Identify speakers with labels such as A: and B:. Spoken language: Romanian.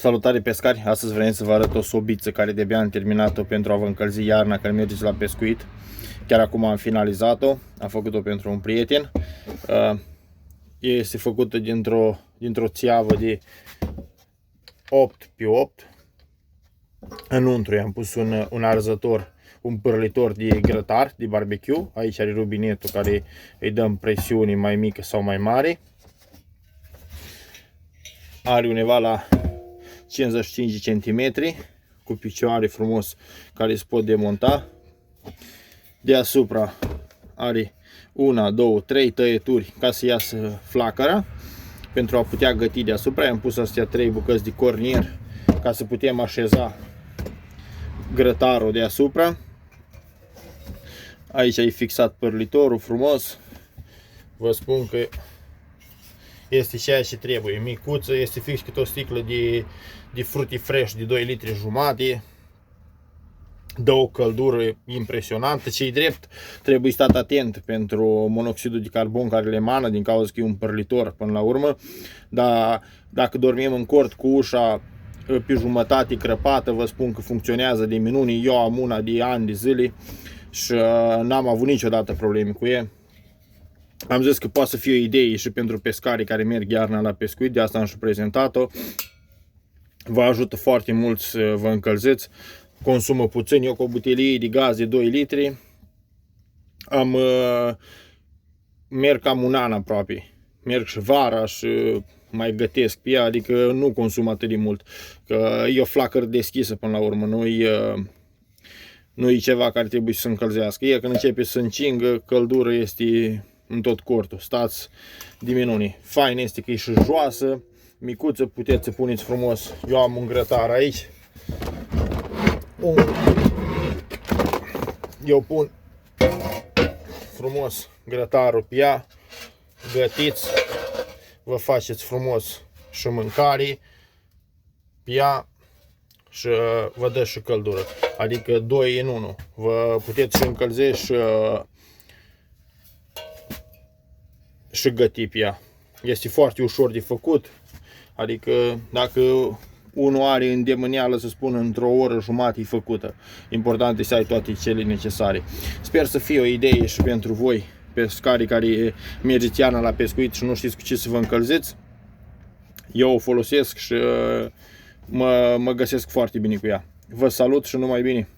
A: Salutare pescari! Astăzi vrem să vă arăt o sobiță care de-abia am terminat-o pentru a vă încălzi iarna când mergeți la pescuit. Chiar acum am finalizat-o, am făcut-o pentru un prieten. Este făcută dintr-o țeavă de 8x8. Înăuntru i-am pus un arzător, un pârlitor de grătar, de barbecue. Aici are rubinetul care îi dăm presiuni mai mică sau mai mare. Are undeva la 55 cm, cu picioare frumos care se pot demonta. Deasupra are 1, 2, 3 tăieturi ca să iasă flacăra. Pentru a putea găti deasupra i-am pus astea 3 bucăți de cornier ca să putem așeza grătarul deasupra. Aici e fixat pârlitorul frumos. Vă spun că este ceea ce trebuie, micuță, este fix cât o sticlă de fructi fresh de 2 litri jumate. Dă o căldură impresionantă. Ce-i drept, trebuie stat atent pentru monoxidul de carbon care le emană din cauza că e un pârlitor până la urmă. Dar dacă dormim în cort cu ușa pe jumătate crăpată, vă spun că funcționează de minuni. Eu am una de ani de zile și n-am avut niciodată probleme cu ea. Am zis că poate să fie o idee și pentru pescarii care merg iarna la pescuit, de asta am și prezentat-o. Vă ajută foarte mult să vă încălziți, consumă puțin. Eu cu o butelie de gaz de 2 litri merg cam un an aproape. Merg și vara și mai gătesc pe ea, adică nu consum atât de mult. Că e o flacără deschisă până la urmă, nu e ceva care trebuie să se încălzească. E când începe să încingă, căldură este în tot cortul. Stați de minuni. Fain este că e și joasă, micuță, puteți să puneți frumos. Eu am un grătar aici. Eu pun frumos grătarul pe ea, gătiți, vă faceți frumos și mâncare pe ea și vă dă și căldură. Adică 2 în 1. Vă puteți și încălzi și găti pe ea. Este foarte ușor de făcut. Adică dacă unul are îndemâneală, să spun, într-o oră jumătate e făcută. Important este să ai toate cele necesare. Sper să fie o idee și pentru voi, pescarii care mergeți iarna la pescuit și nu știți cu ce să vă încălziți. Eu o folosesc și mă găsesc foarte bine cu ea. Vă salut și numai bine!